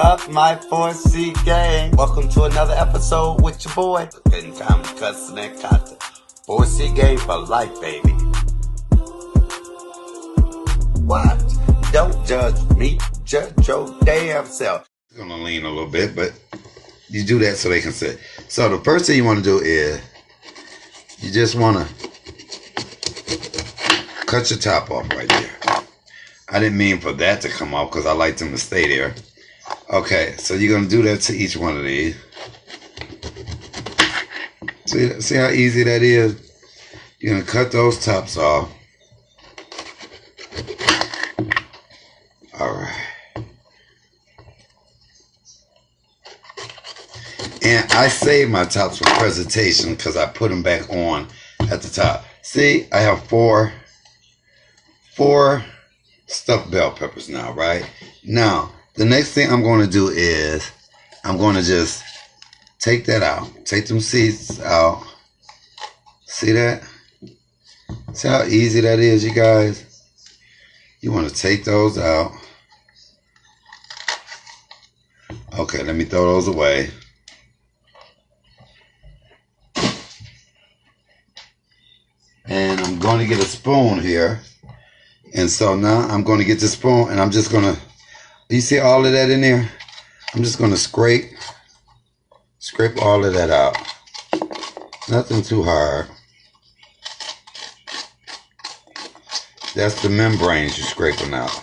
up, my 4C gang? Welcome to another episode with your boy. Spending time cussing and content. 4C gang for life, baby. What? Don't judge me, judge your damn self. I'm gonna lean a little bit, but you do that so they can sit. So the first thing you want to do is you just want to cut your top off right there. I didn't mean for that to come off because I like them to stay there. Okay, so you're going to do that to each one of these. See how easy that is? You're going to cut those tops off. All right. And I save my tops for presentation because I put them back on at the top. See, I have four stuffed bell peppers now, right? Now, the next thing I'm going to do is I'm going to just take that out. Take them seeds out. See that? See how easy that is, you guys? You want to take those out. Okay, let me throw those away. And I'm going to get a spoon here. And so now I'm going to get the spoon and I'm just going to, you see all of that in there? I'm just going to scrape all of that out. Nothing too hard. That's the membranes you're scraping out.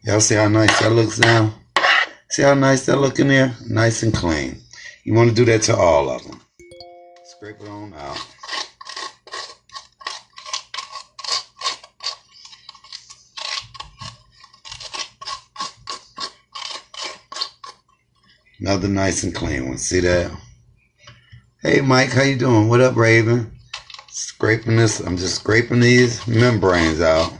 Y'all see how nice that looks now? See how nice that look in there? Nice and clean. You want to do that to all of them. Scrape it on out. Another nice and clean one. See that? Hey Mike, how you doing? What up, Raven? Scraping this. I'm just scraping these membranes out.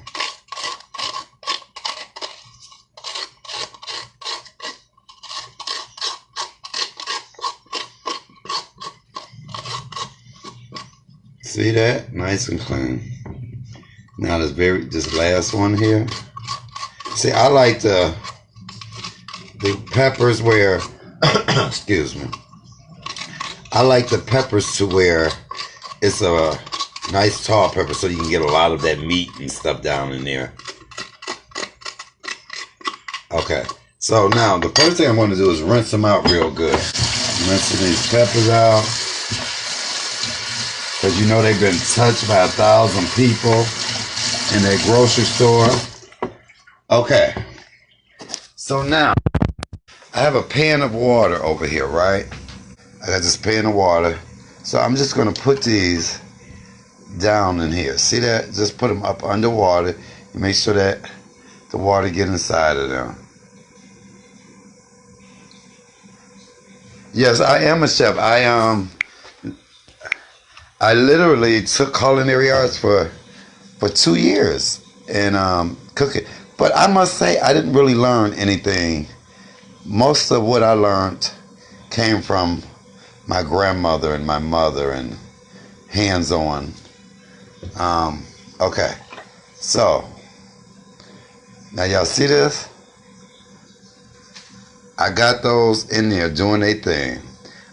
See that? Nice and clean. Now this last one here. See, I like the peppers where excuse me. I like the peppers to where it's a nice tall pepper so you can get a lot of that meat and stuff down in there. Okay. So now the first thing I'm going to do is rinse them out real good. I'm rinsing these peppers out. Because you know they've been touched by 1,000 people in their grocery store. Okay. So now, I have a pan of water over here, right? I got this pan of water. So I'm just going to put these down in here. See that? Just put them up under water. Make sure that the water get inside of them. Yes, I am a chef. I literally took culinary arts for 2 years and cooking. But I must say, I didn't really learn anything. Most of what I learned came from my grandmother and my mother and hands-on. Okay, so now y'all see this? I got those in there doing their thing.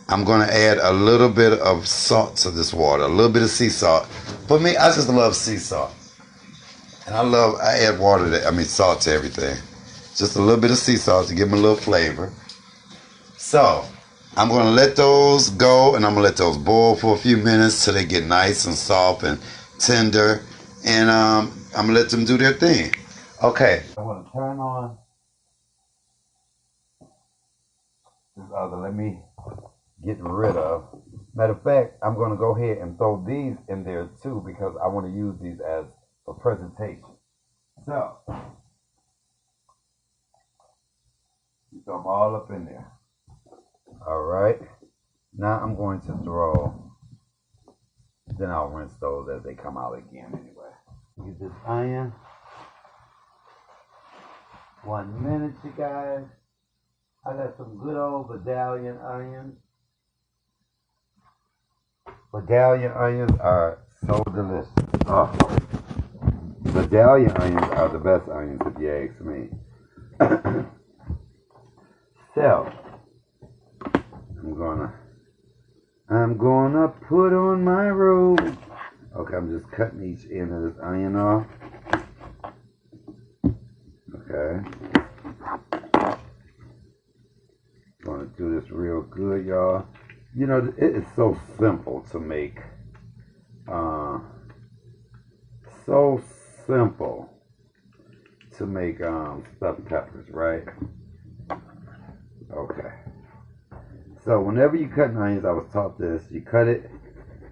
I'm going to add a little bit of salt to this water, a little bit of sea salt. For me, I just love sea salt. And I add salt to everything. Just a little bit of sea salt to give them a little flavor. So, I'm going to let those go and I'm going to let those boil for a few minutes till they get nice and soft and tender. And I'm going to let them do their thing. Okay. I'm going to turn on this other. Let me get rid of. Matter of fact, I'm going to go ahead and throw these in there too because I want to use these as a presentation. So, throw them all up in there. All right. Now I'm going to throw, then I'll rinse those as they come out again anyway. Get this onion. 1 minute, you guys. I got some good old Medallion onions. Medallion onions are so delicious. Oh. Medallion onions are the best onions if you ask me. So, I'm gonna put on my robe. Okay, I'm just cutting each end of this onion off. Okay. Gonna do this real good, y'all. You know, it is so simple to make. So simple to make stuffed peppers, right? Okay. So whenever you cut onions, I was taught this. You cut it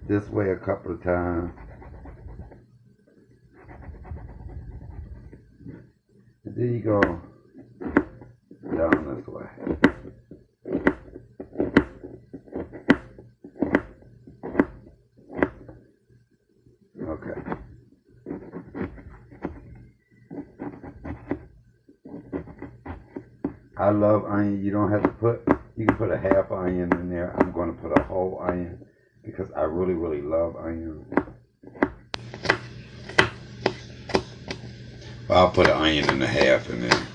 this way a couple of times. And then you go down this way. Okay. I love onion. You don't have to you can put a half onion in there. I'm going to put a whole onion because I really, really love onions. I'll put an onion and a half in there.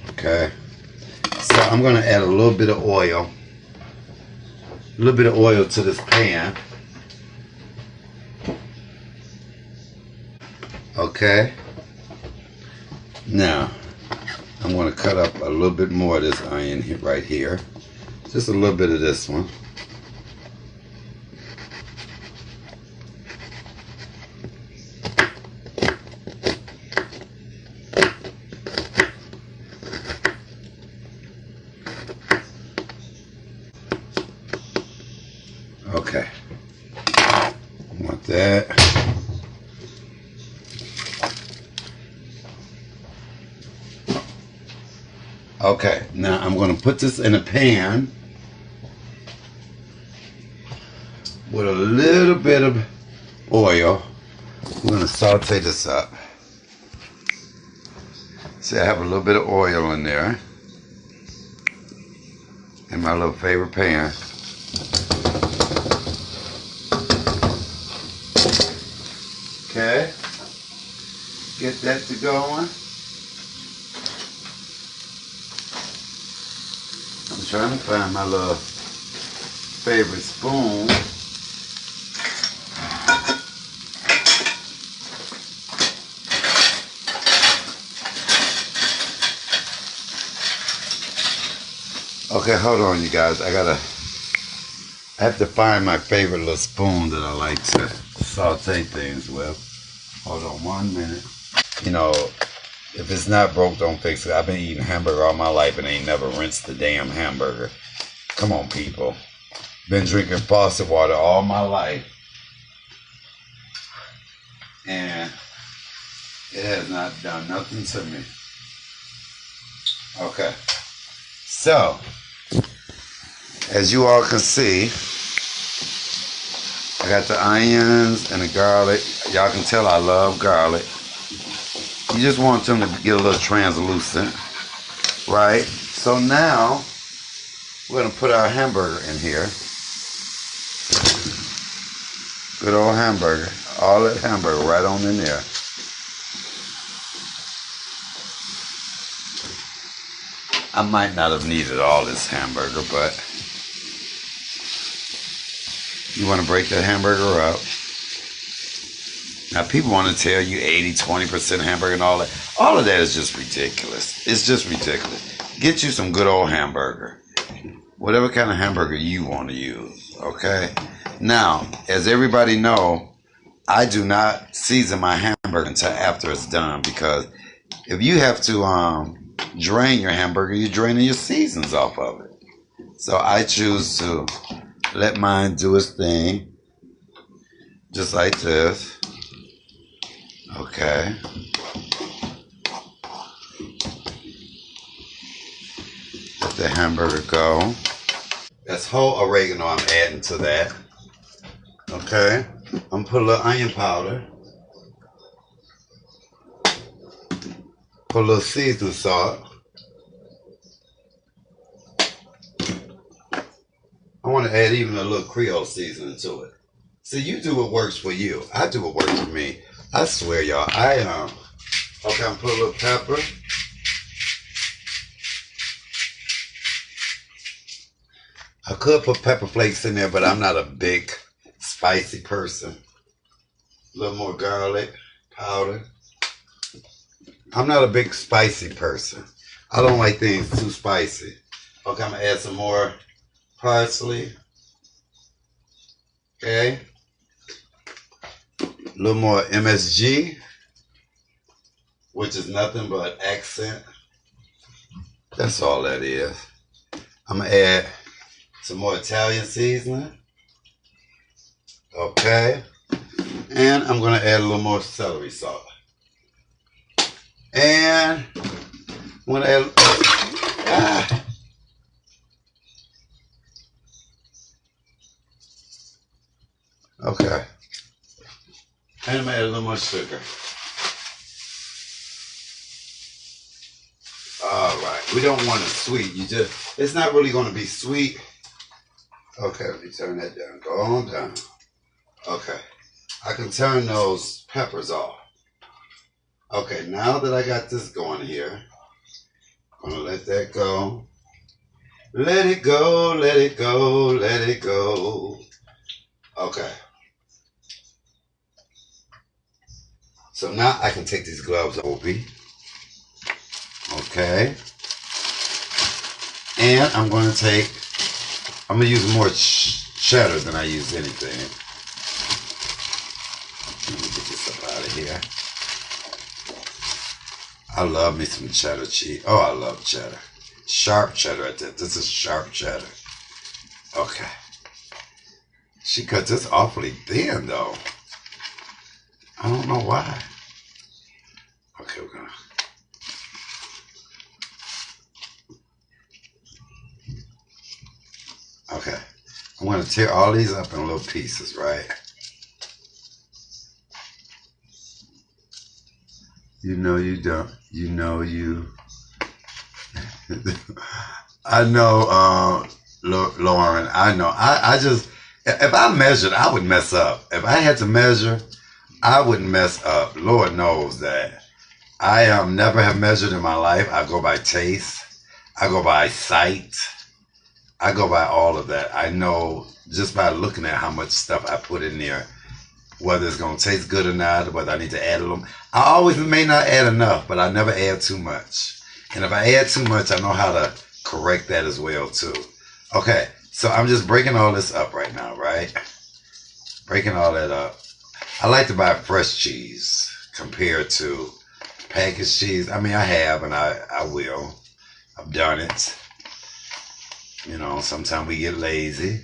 Okay. So I'm going to add a little bit of oil. A little bit of oil to this pan. Okay. Now, I'm going to cut up a little bit more of this onion right here. Just a little bit of this one. Okay. I want that. Okay, now I'm going to put this in a pan with a little bit of oil. I'm going to saute this up. See, I have a little bit of oil in there in my little favorite pan. Okay, get that to going. I'm trying to find my little favorite spoon. Okay, hold on, you guys. I have to find my favorite little spoon that I like to saute things with. Hold on 1 minute. You know, if it's not broke, don't fix it. I've been eating hamburger all my life and ain't never rinsed the damn hamburger. Come on, people. Been drinking faucet water all my life. And it has not done nothing to me. Okay. So, as you all can see, I got the onions and the garlic. Y'all can tell I love garlic. You just want them to get a little translucent, right? So now, we're going to put our hamburger in here. Good old hamburger. All that hamburger right on in there. I might not have needed all this hamburger, but you want to break that hamburger up. Now, people want to tell you 80-20% hamburger and all that. All of that is just ridiculous. It's just ridiculous. Get you some good old hamburger. Whatever kind of hamburger you want to use, okay? Now, as everybody know, I do not season my hamburger until after it's done, because if you have to drain your hamburger, you're draining your seasons off of it. So I choose to let mine do its thing, just like this. Okay. Let the hamburger go. That's whole oregano I'm adding to that. Okay. I'm gonna put a little onion powder. Put a little seasoning salt. I want to add even a little Creole seasoning to it. See, you do what works for you. I do what works for me. I swear, y'all, okay, I'm put a little pepper. I could put pepper flakes in there, but I'm not a big spicy person. A little more garlic powder. I'm not a big spicy person. I don't like things too spicy. Okay, I'm gonna add some more parsley. Okay. A little more MSG, which is nothing but accent. That's all that is. I'm gonna add some more Italian seasoning. Okay. And I'm gonna add a little more celery salt. And I'm gonna add okay. And I'm gonna add a little more sugar. All right. We don't want it sweet. It's not really gonna be sweet. Okay, let me turn that down. Go on down. Okay. I can turn those peppers off. Okay, now that I got this going here, I'm gonna let that go. Let it go, let it go, let it go. Okay. So now I can take these gloves off. Okay. And I'm going to use more cheddar than I use anything. Let me get this up out of here. I love me some cheddar cheese. Oh, I love cheddar. Sharp cheddar at that. This is sharp cheddar. Okay. She cut this awfully thin, though. I don't know why. Okay, we're gonna. Okay. I'm gonna tear all these up in little pieces, right? You know you don't. You know you. I know, Lauren. I know. I just, if I measured, I would mess up. If I had to measure, I wouldn't mess up. Lord knows that. I never have measured in my life. I go by taste. I go by sight. I go by all of that. I know just by looking at how much stuff I put in there, whether it's going to taste good or not, whether I need to add a little. I always may not add enough, but I never add too much. And if I add too much, I know how to correct that as well, too. Okay, so I'm just breaking all this up right now, right? Breaking all that up. I like to buy fresh cheese compared to packaged cheese. I mean, I have, and I will. I've done it. You know, sometimes we get lazy.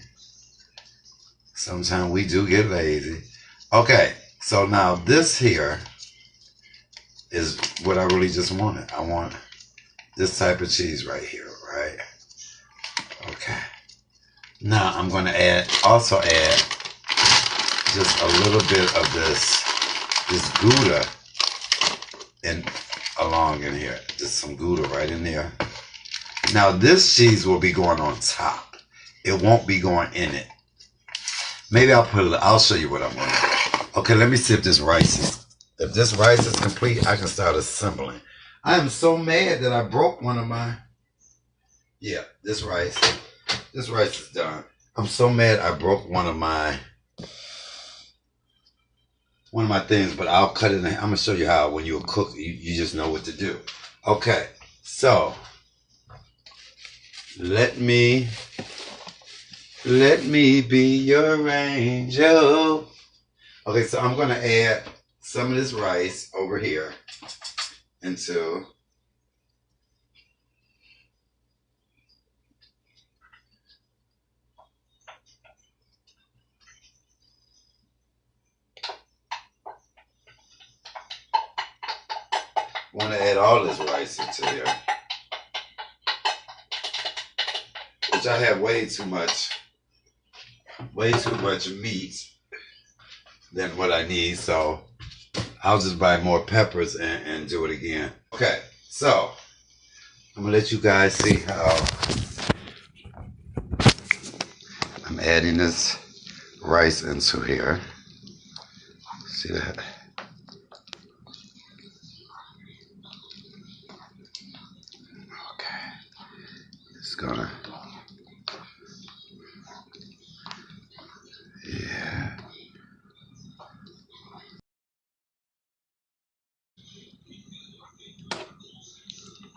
Sometimes we do get lazy. Okay, so now this here is what I really just wanted. I want this type of cheese right here, right? Okay. Now I'm going to also add just a little bit of this Gouda along in here. Just some Gouda right in there. Now this cheese will be going on top. It won't be going in it. Maybe I'll show you what I'm going to do. Okay, let me see if this rice is complete, I can start assembling. I am so mad that I broke one of my, this rice is done. I'm so mad I broke one of my things, but I'll cut it. I'm going to show you how when you cook, you just know what to do. Okay, so let me be your angel. Okay, so I'm going to add some of this rice over here into I want to add all this rice into here, which I have way too much meat than what I need, so I'll just buy more peppers and do it again. Okay, so I'm gonna let you guys see how I'm adding this rice into here. See that? gonna, yeah.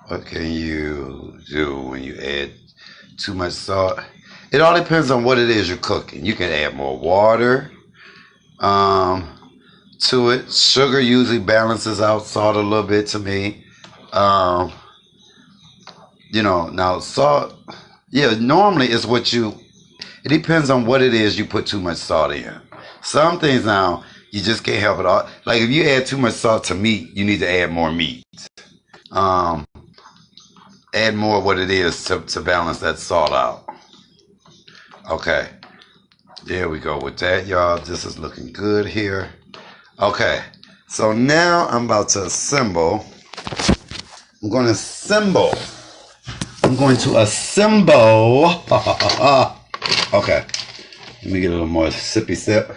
What can you do when you add too much salt? It all depends on what it is you're cooking. You can add more water um, to it. Sugar usually balances out salt a little bit to me. Um, now salt, yeah, normally it's what it depends on what it is you put too much salt in. Some things now, you just can't help it all. Like if you add too much salt to meat, you need to add more meat. Um, Add more of what it is to balance that salt out. Okay, there we go with that, y'all. This is looking good here. Okay, so now I'm about to assemble. I'm going to assemble. I'm going to assemble. Okay, let me get a little more sippy sip.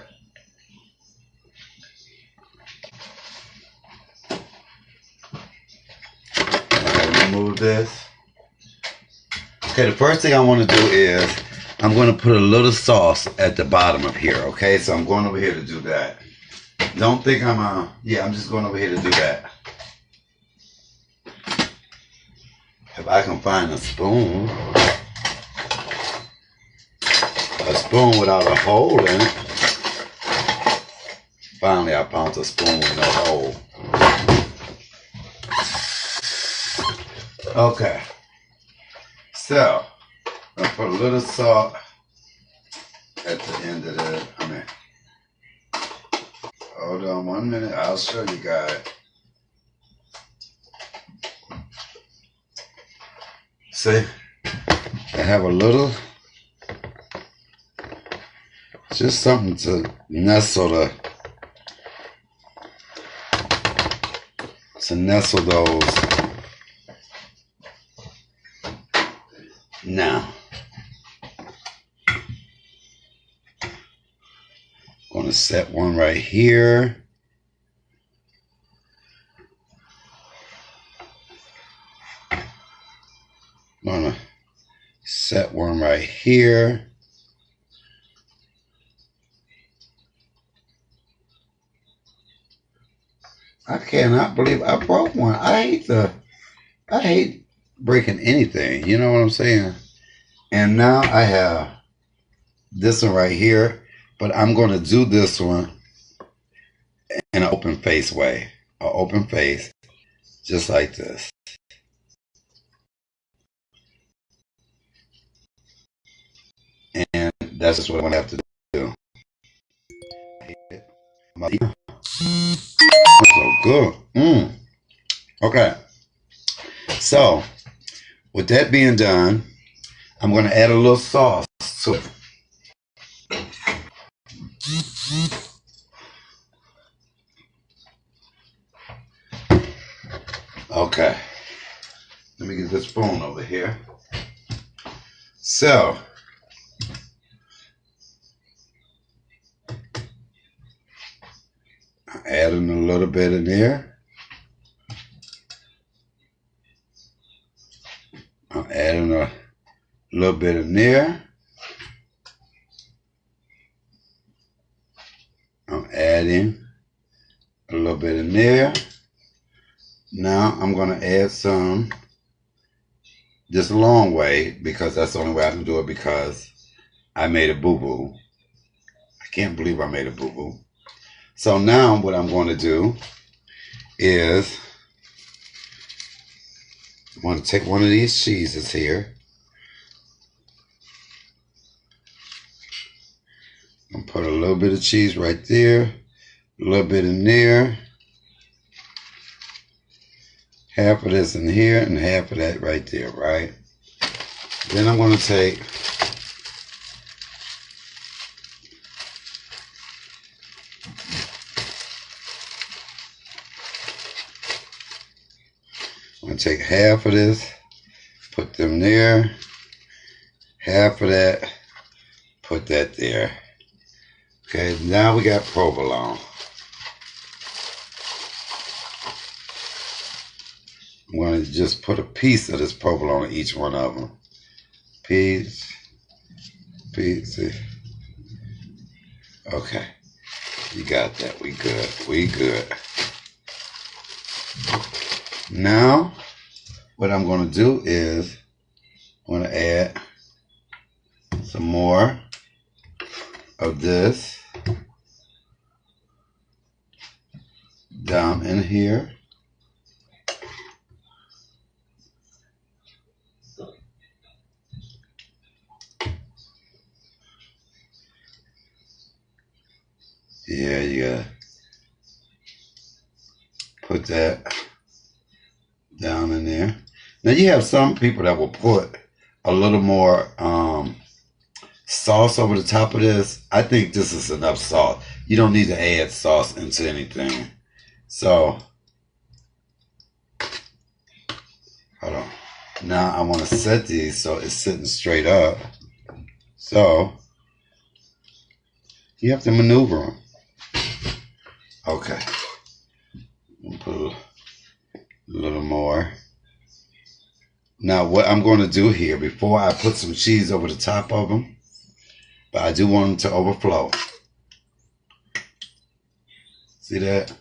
Okay, remove this. Okay, the first thing I want to do is I'm going to put a little sauce at the bottom of here. Okay, so I'm going over here to do that. Don't think I'm just going over here to do that. If I can find a spoon without a hole in it. Finally, I found a spoon with no hole. Okay. So, I'll put a little salt at the end of the, hold on 1 minute, I'll show you guys. See, I have a little, just something to nestle those. Now, I'm going to set one right here. I'm going to set one right here. I cannot believe I broke one. I hate breaking anything. You know what I'm saying? And now I have this one right here, but I'm going to do this one in an open face way. An open face, just like this. And that's just what I'm going to have to do. So good. Okay. So, with that being done, I'm going to add a little sauce to it. Okay. Let me get this spoon over here. So, I'm adding a little bit in there. I'm adding a little bit in there. I'm adding a little bit in there. Now I'm going to add some just a long way because that's the only way I can do it because I made a boo-boo. I can't believe I made a boo-boo. So now what I'm going to do is I'm going to take one of these cheeses here. I'm put a little bit of cheese right there, a little bit in there, half of this in here, and half of that right there, right? Then I'm going to take half of this, put them there, half of that, put that there. Okay, now we got provolone. I'm going to just put a piece of this provolone in each one of them. Peach. See. Okay. You got that. We good. We good. Now, what I'm going to do is I'm going to add some more of this down in here. Yeah, you gotta put that down in there. Now you have some people that will put a little more sauce over the top of this. I think this is enough sauce. You don't need to add sauce into anything. So, hold on. Now I want to set these so it's sitting straight up. So, you have to maneuver them. Okay. I'll put a little more. Now what I'm going to do here, before I put some cheese over the top of them, but I do want them to overflow. See that?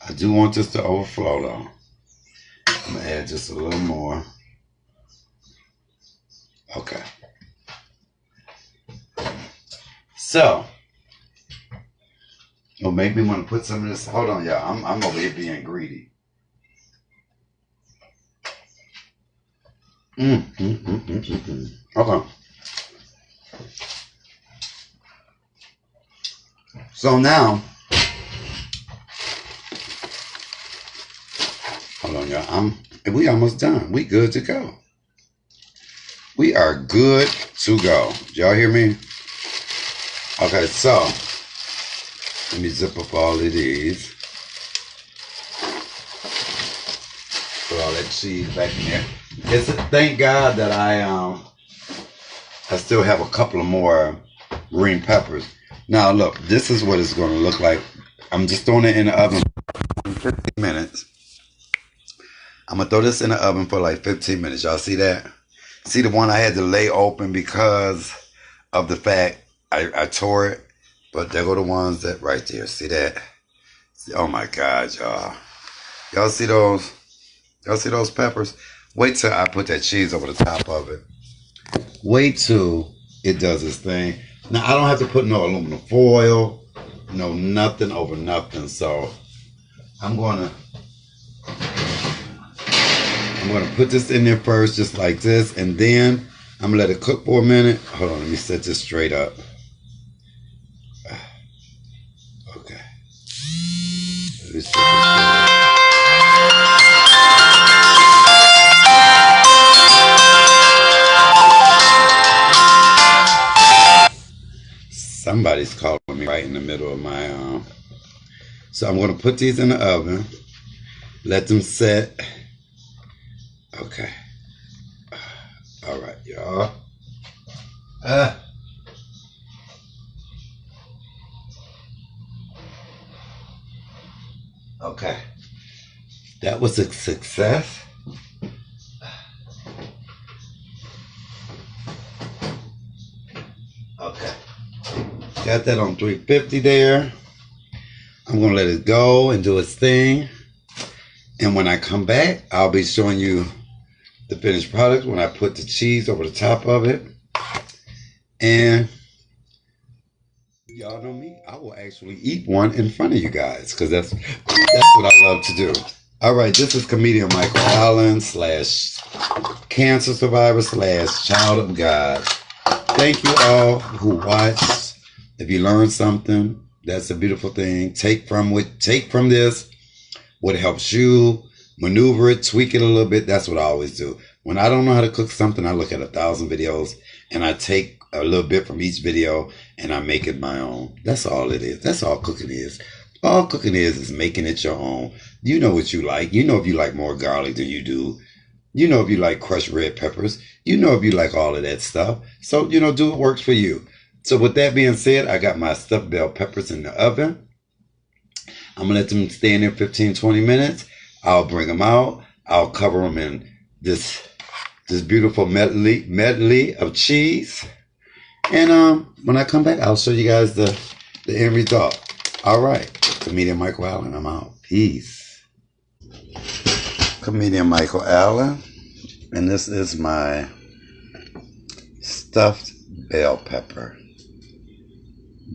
I do want this to overflow though. I'm going to add just a little more. Okay. So, it'll make me want to put some of this. Hold on, y'all. I'm over here being greedy. Okay. So now, hold on, y'all. We almost done. We good to go. We are good to go. Y'all hear me? Okay, so let me zip up all of these. Put all that cheese back in there. Thank God that I still have a couple of more green peppers. Now look, this is what it's going to look like. I'm just throwing it in the oven for 15 minutes. I'm going to throw this in the oven for like 15 minutes. Y'all see that? See the one I had to lay open because of the fact I tore it. But there go the ones that right there. See that? Oh my God, y'all. Y'all see those? Y'all see those peppers? Wait till I put that cheese over the top of it. Wait till it does its thing. Now, I don't have to put no aluminum foil, no nothing over nothing. So, I'm going to put this in there first, just like this. And then, I'm going to let it cook for a minute. Hold on, let me set this straight up. Okay. Let me set this straight up. Somebody's calling me right in the middle of my So I'm going to put these in the oven. Let them set. Okay. All right, y'all. Okay. That was a success. Okay. Got that on 350 there. I'm going to let it go and do its thing. And when I come back, I'll be showing you the finished product when I put the cheese over the top of it. And y'all know me, I will actually eat one in front of you guys because that's what I love to do. All right, this is comedian Michael Allen / cancer survivor / child of God. Thank you all who watched. If you learned something, that's a beautiful thing. Take from this what helps you, maneuver it, tweak it a little bit. That's what I always do. When I don't know how to cook something, I look at 1,000 videos and I take a little bit from each video and I make it my own. That's all it is. That's all cooking is. All cooking is making it your own. You know what you like. You know if you like more garlic than you do. You know if you like crushed red peppers. You know if you like all of that stuff. So, do what works for you. So with that being said, I got my stuffed bell peppers in the oven. I'm going to let them stay in there 15, 20 minutes. I'll bring them out. I'll cover them in this this beautiful medley of cheese. And when I come back, I'll show you guys the end result. All right, comedian Michael Allen, I'm out. Peace. Comedian Michael Allen, and this is my stuffed bell pepper.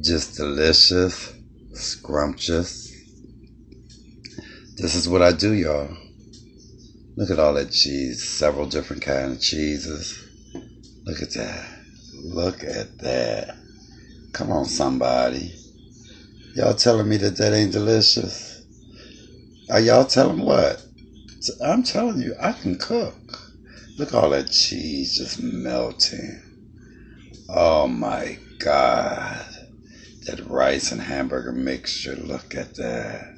Just delicious, scrumptious. This is what I do, y'all. Look at all that cheese, several different kinds of cheeses. Look at that. Look at that. Come on, somebody. Y'all telling me that ain't delicious? Are y'all telling what? I'm telling you, I can cook. Look at all that cheese just melting. Oh my God. That rice and hamburger mixture. Look at that.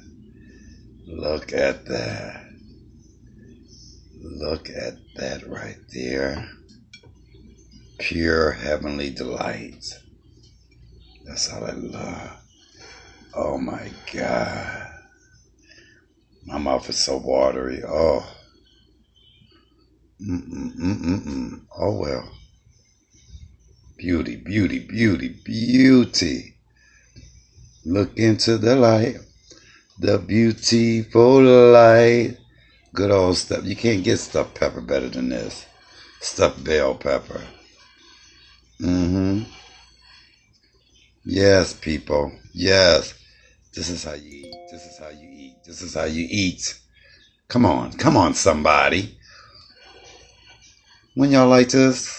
Look at that. Look at that right there. Pure heavenly delight. That's all I love. Oh my God. My mouth is so watery. Oh. Oh well. Beauty, beauty, beauty, beauty. Look into the light. The beautiful light. Good old stuff. You can't get stuffed pepper better than this. Stuffed bell pepper. Yes, people. Yes. This is how you eat. This is how you eat. This is how you eat. Come on. Come on, somebody. When y'all like this,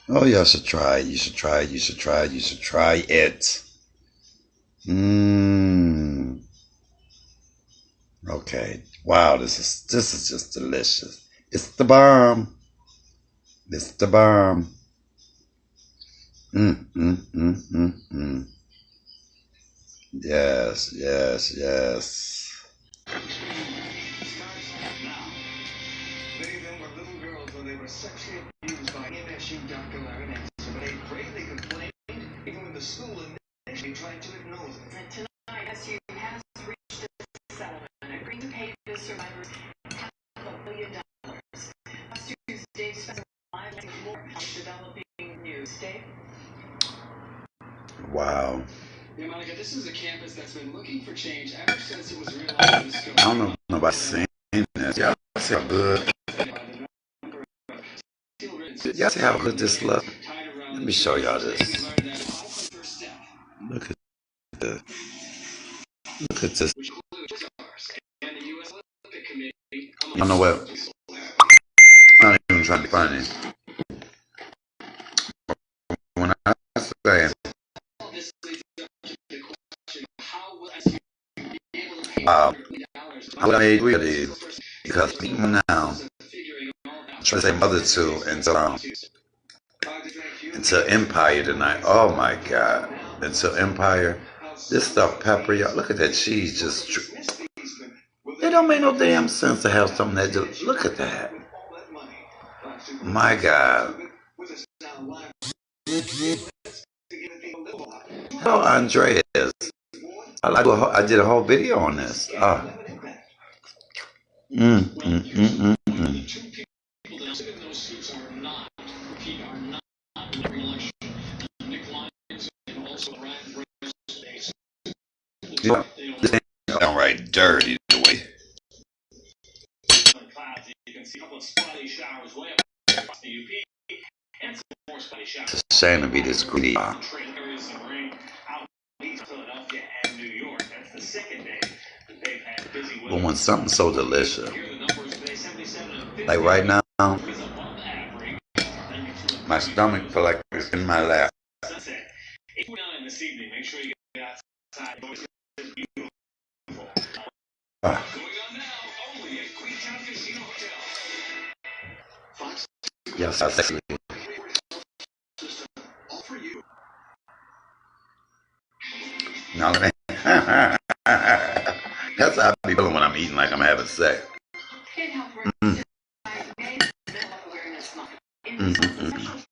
oh, y'all should try it. You should try it. You should try it. You should try it. Okay. Wow, this is just delicious. It's the bomb. It's the bomb. Yes, yes, yes. Many of them were little girls when they were sexually abused by MSU Dr. Larry Nassar, but they bravely complained, even when the school initially tried to ignore them. And tonight, SU has reached a settlement, agreeing to pay the survivors $500 million. SU's Dave Spencer live with more on developing news. Dave? Wow. Yeah, Monica, this is a campus that's been looking for change ever since it was realized in the scope. I don't know if nobody's saying this. Y'all see how good. Y'all see how good this looks? Let me show y'all this. Look at this. Look at this. You know what? I'm not even trying to be funny. When I say, I would have made 3 of these because people now try to say mother to until Empire tonight. Oh my God. Until Empire. This stuff pepper, y'all. Look at that cheese just. It don't make no damn sense to have something that just. Look at that. My God. Oh, Andreas. I did a whole video on this. This ain't downright dirty the way. It's a shame to be this greedy. But when something's so delicious, like right now, my stomach feel like it's in my lap. Yes, I see. No, that's how I be feeling when I'm eating like I'm having sex.